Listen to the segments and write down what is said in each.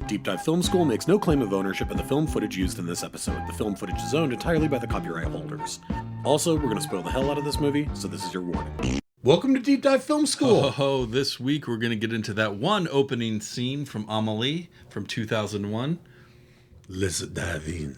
Deep Dive Film School makes no claim of ownership of the film footage used in this episode. The film footage is owned entirely by the copyright holders. Also, we're going to spoil the hell out of this movie, so this is your warning. Welcome to Deep Dive Film School! Oh, this week we're going to get into that one opening scene from Amélie from 2001. Let's dive in.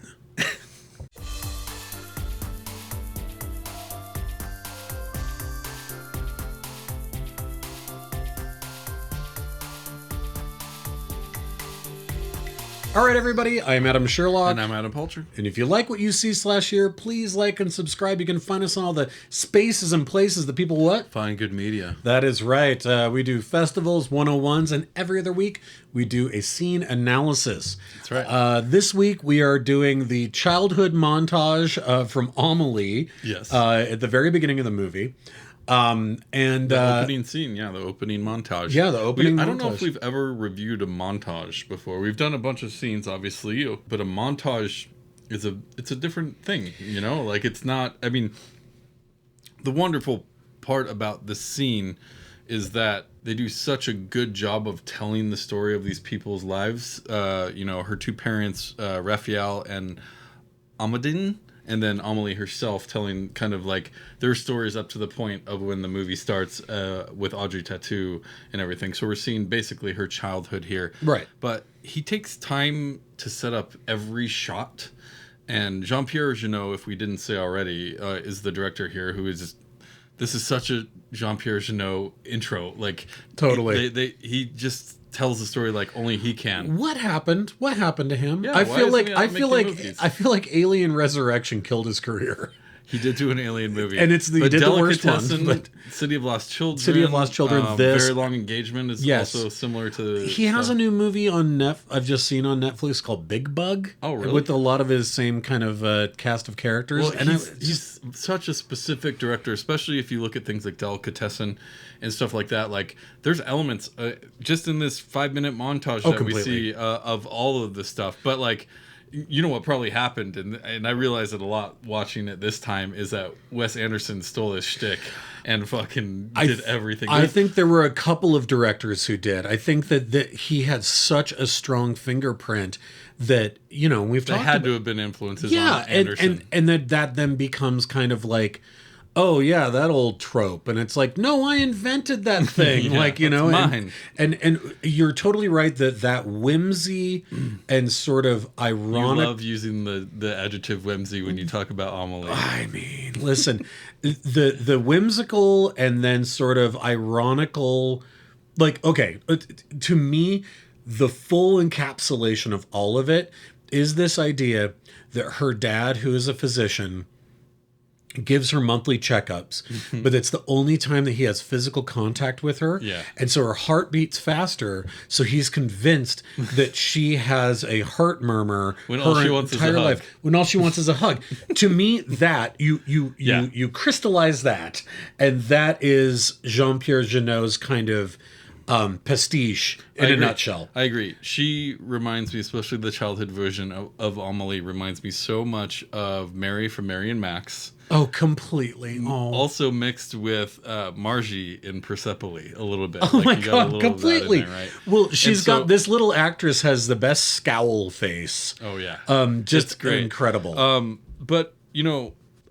All right, everybody, I'm Adam Sherlock. And I'm Adam Poulter. And if you like what you see/hear, please like and subscribe. You can find us on all the spaces and places that people what? Find good media. That is right. We do festivals, 101s, and every other week we do a scene analysis. That's right. This week we are doing the childhood montage from Amélie. Yes. At the very beginning of the movie. The opening scene, the opening montage. Yeah, the opening montage. I don't know if we've ever reviewed a montage before. We've done a bunch of scenes, obviously, but a montage is it's a different thing, Like, it's not, the wonderful part about the scene is that they do such a good job of telling the story of these people's lives. Her two parents, Raphael and Amélie, and then Amélie herself telling kind of like their stories up to the point of when the movie starts with Audrey Tautou and everything. So we're seeing basically her childhood here. Right. But he takes time to set up every shot. And Jean-Pierre Jeunet, if we didn't say already, is the director here who is... This is such a Jean-Pierre Jeunet intro. Like, totally. He just tells the story like only he can. What happened? What happened to him? Yeah, I feel movies? like Alien Resurrection killed his career. He did do an Alien movie, and he did the worst one. But City of Lost Children. City of Lost Children. This Very Long Engagement is also similar to. He has a new movie on I've just seen on Netflix called Big Bug. Oh, really? With a lot of his same kind of cast of characters. Well, and he's such a specific director, especially if you look at things like Delicatessen and stuff like that. Like, there's elements just in this 5-minute montage that we see of all of this stuff, but like. You know what probably happened, and I realized it a lot watching it this time, is that Wes Anderson stole his shtick and fucking did everything. I think there were a couple of directors who did. I think that he had such a strong fingerprint that, we've talked about. They had to have been influences on Anderson. And that then becomes kind of like, oh yeah, that old trope. And it's like, no, I invented that thing. Mine. And you're totally right that whimsy and sort of ironic. You love using the adjective whimsy when you talk about Amélie. I mean, listen, the whimsical and then sort of ironical, like, okay, to me, the full encapsulation of all of it is this idea that her dad, who is a physician, gives her monthly checkups, but it's the only time that he has physical contact with her. Yeah. And so her heart beats faster. So he's convinced that she has a heart murmur when all she wants is a hug. When all she wants is a hug. To me, that you crystallize that, and that is Jean-Pierre Jeunet's kind of pastiche in a nutshell. I agree. She reminds me, especially the childhood version of Amélie, reminds me so much of Mary from Mary and Max. Oh, completely. Oh. Also mixed with Margie in Persepolis a little bit. Oh, my God, completely. There, right? Well, she's got, this little actress has the best scowl face. Oh, yeah. Just it's great. Incredible. But,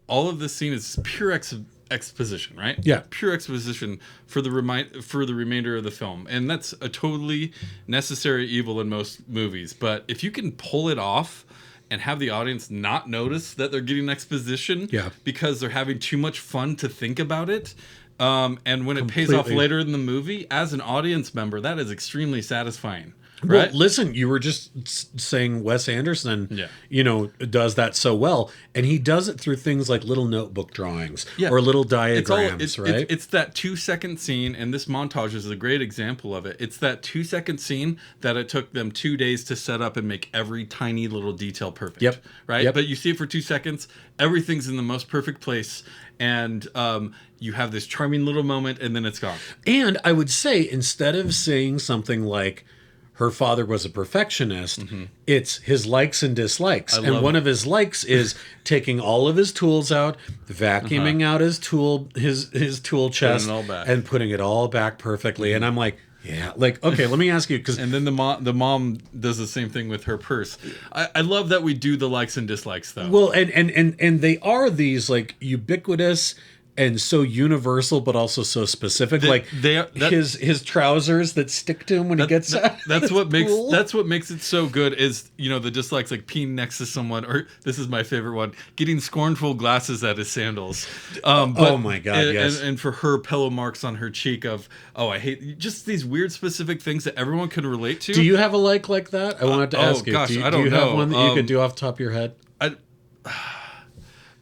all of this scene is pure exposition, right? Yeah. Pure exposition for the remainder of the film. And that's a totally necessary evil in most movies. But if you can pull it off and have the audience not notice that they're getting exposition because they're having too much fun to think about it. And when it pays off later in the movie, as an audience member, that is extremely satisfying. Right? Well, listen, you were just saying Wes Anderson, does that so well. And he does it through things like little notebook drawings or little diagrams, right? It's that 2-second scene, and this montage is a great example of it. It's that 2-second scene that it took them 2 days to set up and make every tiny little detail perfect. Yep. Right? Yep. But you see it for 2 seconds, everything's in the most perfect place, and you have this charming little moment, and then it's gone. And I would say, instead of saying something like, her father was a perfectionist, it's his likes and dislikes. And one of his likes is taking all of his tools out, vacuuming out his tool chest, and putting it all back perfectly. And I'm like, Yeah, like, okay, let me ask you, because And then the mom does the same thing with her purse. I love that we do the likes and dislikes though. well, and they are these like ubiquitous and so universal, but also so specific. His trousers that stick to him when he gets out. That's what makes it so good. Is the dislikes, like peeing next to someone, or this is my favorite one, getting scornful glasses at his sandals. Oh my God, yes. And for her, pillow marks on her cheek of, I hate just these weird specific things that everyone can relate to. Do you have a like that? I wanted to ask you. Gosh, do I don't you know. have one that you could do off the top of your head?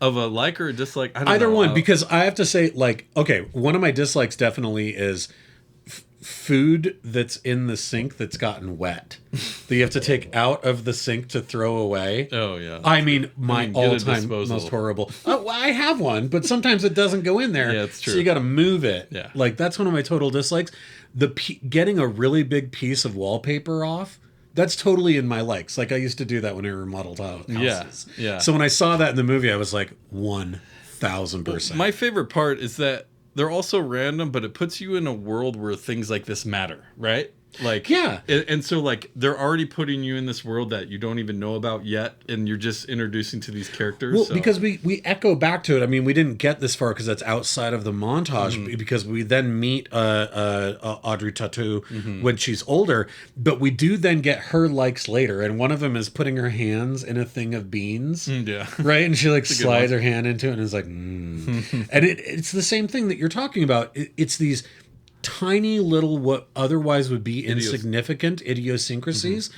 Of a like or a dislike? I don't Either know. one, because I have to say, like, okay, one of my dislikes definitely is food that's in the sink that's gotten wet that you have to take out of the sink to throw away. Oh yeah. I mean, my get a all-time disposal. most horrible. Oh, I have one, but sometimes it doesn't go in there. Yeah, it's true. So you got to move it. Yeah. Like, that's one of my total dislikes. Getting a really big piece of wallpaper off. That's totally in my likes. Like, I used to do that when I remodeled houses. Yeah. So when I saw that in the movie, I was like, 1,000%. My favorite part is that they're also random, but it puts you in a world where things like this matter, right? Like, yeah. And so, like, they're already putting you in this world that you don't even know about yet, and you're just introducing to these characters. Well, because we echo back to it. I mean, we didn't get this far because that's outside of the montage, because we then meet Audrey Tautou when she's older, but we do then get her likes later, and one of them is putting her hands in a thing of beans. Yeah. Right? And she, like, slides her hand into it and is like, And it's the same thing that you're talking about. It's these tiny little, what otherwise would be insignificant idiosyncrasies,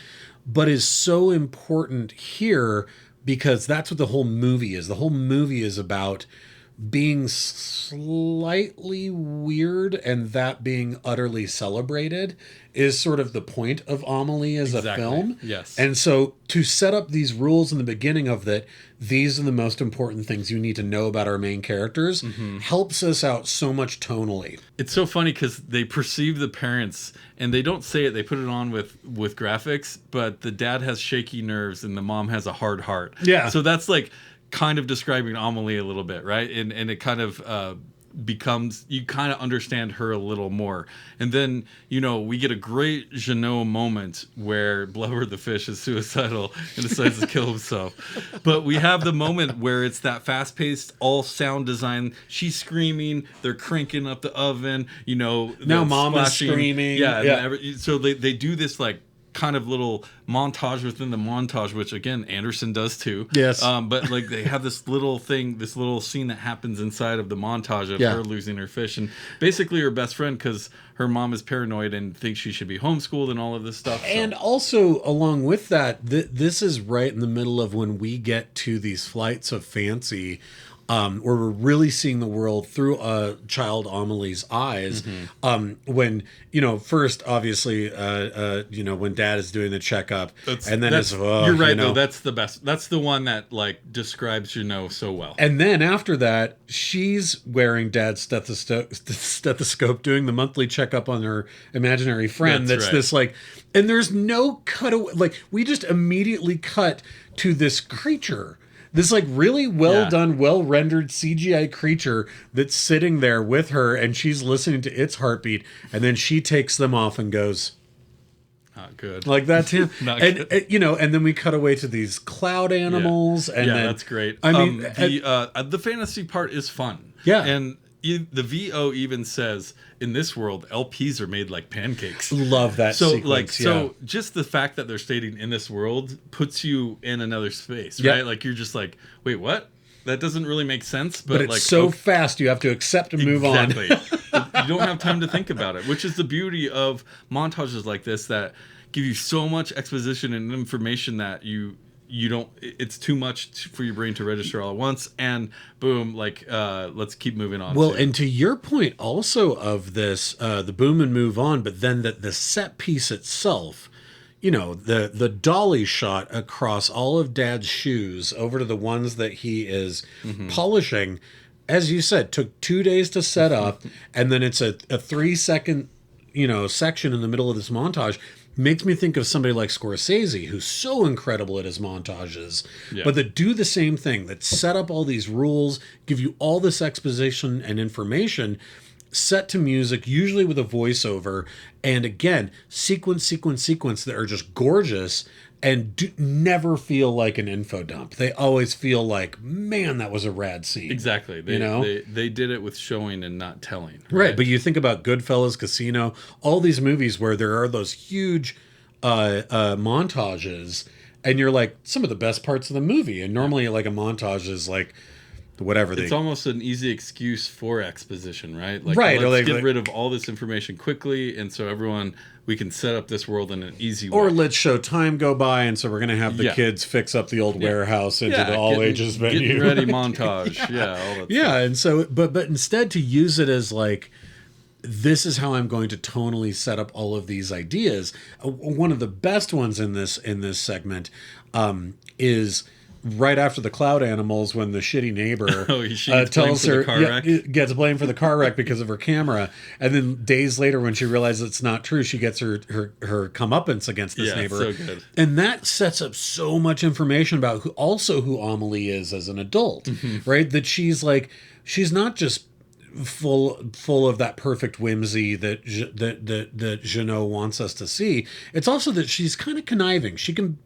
but is so important here because that's what the whole movie is. The whole movie is about being slightly weird, and that being utterly celebrated is sort of the point of Amélie as a film. Yes. And so to set up these rules in the beginning of that, these are the most important things you need to know about our main characters, helps us out so much tonally. It's so funny because they perceive the parents, and they don't say it. They put it on with graphics, but the dad has shaky nerves and the mom has a hard heart. Yeah. So that's like kind of describing Amélie a little bit, right? And it kind of becomes, you kind of understand her a little more. And then, we get a great Jeunet moment where Blubber the fish is suicidal and decides to kill himself. But we have the moment where it's that fast-paced, all sound design. She's screaming, they're cranking up the oven, Now mom is screaming. Yeah. So they do this, like, kind of little montage within the montage, which again Anderson does too. Yes. But like they have this little thing, this little scene that happens inside of the montage of her losing her fish, and basically her best friend, because her mom is paranoid and thinks she should be homeschooled and all of this stuff. And also along with that, this is right in the middle of when we get to these flights of fancy. Where we're really seeing the world through a child Amélie's eyes. When, first, obviously, when dad is doing the checkup, and then you're right, though. That's the best. That's the one that, like, describes so well. And then after that, she's wearing dad's stethoscope doing the monthly checkup on her imaginary friend. That's right. This, like, and there's no cutaway. Like, we just immediately cut to this creature. This, like, really well done, well rendered CGI creature that's sitting there with her, and she's listening to its heartbeat, and then she takes them off and goes, not good. Like that's him. Good. And then we cut away to these cloud animals. And then, that's great. I mean, the fantasy part is fun. Yeah. And the VO even says, in this world, LPs are made like pancakes. Love that sequence. So just the fact that they're stating in this world puts you in another space, right? Like you're just like, wait, what? That doesn't really make sense. But it's like, so fast, you have to accept and move on. Exactly. You don't have time to think about it, which is the beauty of montages like this that give you so much exposition and information that you don't, it's too much for your brain to register all at once, and boom, like let's keep moving on. Well, and to your point also of this, the boom and move on, but then the set piece itself, the dolly shot across all of dad's shoes over to the ones that he is polishing, as you said, took 2 days to set up, and then it's a 3-second section in the middle of this montage. Makes me think of somebody like Scorsese, who's so incredible at his montages, but that do the same thing, that set up all these rules, give you all this exposition and information, set to music, usually with a voiceover, and again, sequence that are just gorgeous and never feel like an info dump. They always feel like, man, that was a rad scene. Exactly. They did it with showing and not telling. Right, but you think about Goodfellas, Casino, all these movies where there are those huge montages, and you're like, some of the best parts of the movie. And normally, like, a montage is like, whatever. It's almost an easy excuse for exposition, right? Like, right. let's get rid of all this information quickly, and so we can set up this world in an easy way. Or let's show time go by, and so we're going to have the kids fix up the old warehouse into the all-ages venue. Getting ready montage. All that stuff. And so, but instead to use it as like, this is how I'm going to tonally set up all of these ideas. One of the best ones in this segment is right after the cloud animals, when the shitty neighbor tells her gets blamed for the car wreck because of her camera, and then days later when she realizes it's not true, she gets her comeuppance against this neighbor. So good. And that sets up so much information about who Amélie is as an adult, right? That she's not just full of that perfect whimsy that Jeunet wants us to see. It's also that she's kind of conniving. She can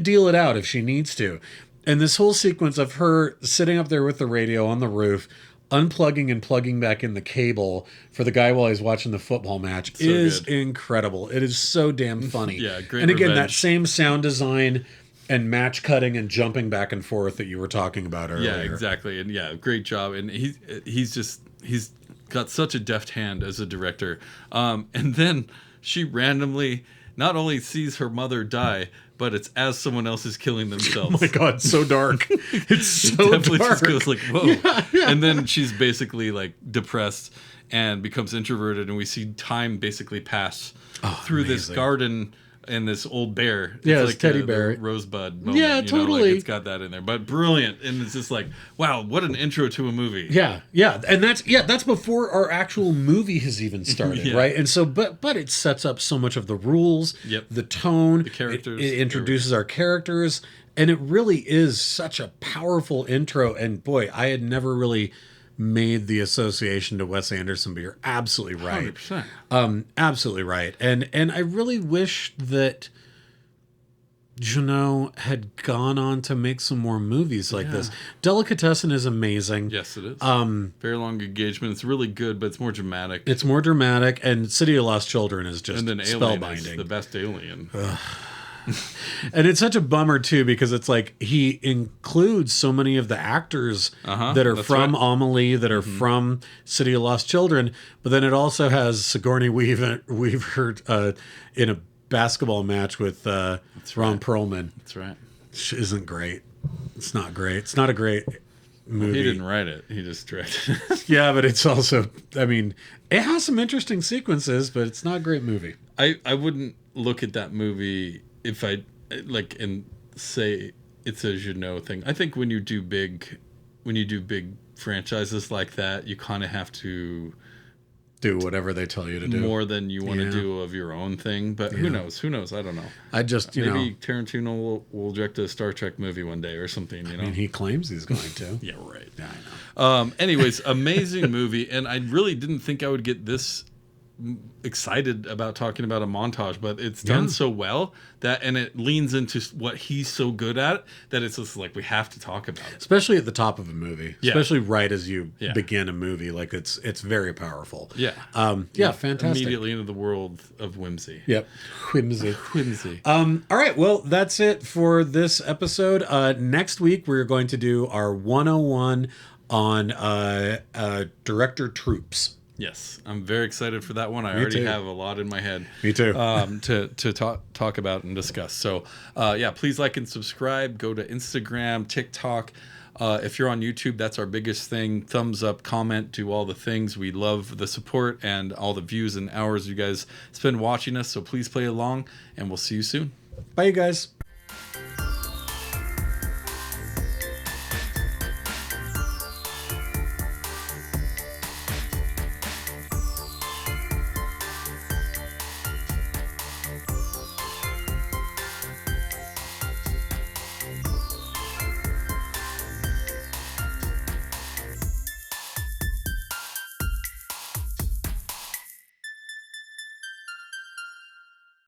deal it out if she needs to. And this whole sequence of her sitting up there with the radio on the roof, unplugging and plugging back in the cable for the guy while he's watching the football match is incredible. It is so damn funny. Great. And again, revenge. that same sound design and match cutting and jumping back and forth that you were talking about earlier. Yeah, exactly. And great job. And he's got such a deft hand as a director. And then she randomly not only sees her mother die, but it's as someone else is killing themselves. Oh my God, so dark. It's so definitely dark. Just goes like, whoa. Yeah. And then she's basically like depressed and becomes introverted, and we see time basically pass through this garden and this old bear. Yeah, it's like teddy bear. The rosebud moment. Yeah, totally. It's got that in there. But brilliant. And it's just like, wow, what an intro to a movie. Yeah. And that's before our actual movie has even started, right? And so, but it sets up so much of the rules, the tone, the characters. It introduces our characters, and it really is such a powerful intro. And boy, I had never really made the association to Wes Anderson, but you're absolutely right. 100%. Absolutely right. And I really wish that Jeunet had gone on to make some more movies like this. Delicatessen is amazing. Yes, it is. Very Long Engagement. It's really good, but it's more dramatic. It's more dramatic, and City of Lost Children is just and then spellbinding. Alien is the best Alien. And it's such a bummer too, because it's like he includes so many of the actors that are from Amélie, that are from City of Lost Children, but then it also has Sigourney Weaver in a basketball match with Ron Perlman. That's right. Which isn't great. It's not great. It's not a great movie. He didn't write it. He just directed it. Yeah, but it's also, I mean, it has some interesting sequences, but it's not a great movie. I wouldn't look at that movie if I like and say it's a Jeunet thing. I think when you do big franchises like that, you kind of have to do whatever they tell you to do, more than you want to do of your own thing. But who knows? I don't know. I just maybe Tarantino will direct a Star Trek movie one day or something. I mean, he claims he's going to. Yeah, right. Yeah, I know. Anyways, amazing movie, and I really didn't think I would get this excited about talking about a montage, but it's done so well and it leans into what he's so good at that it's just like we have to talk about it, especially at the top of a movie, especially right as you begin a movie. Like it's very powerful. Fantastic. Immediately into the world of whimsy. Whimsy. All right, well, that's it for this episode. Next week we're going to do our 101 on director tropes. Yes, I'm very excited for that one. I already have a lot in my head. Me too. To talk about and discuss. So, please like and subscribe. Go to Instagram, TikTok. If you're on YouTube, that's our biggest thing. Thumbs up, comment, do all the things. We love the support and all the views and hours you guys spend watching us. So please play along, and we'll see you soon. Bye, you guys.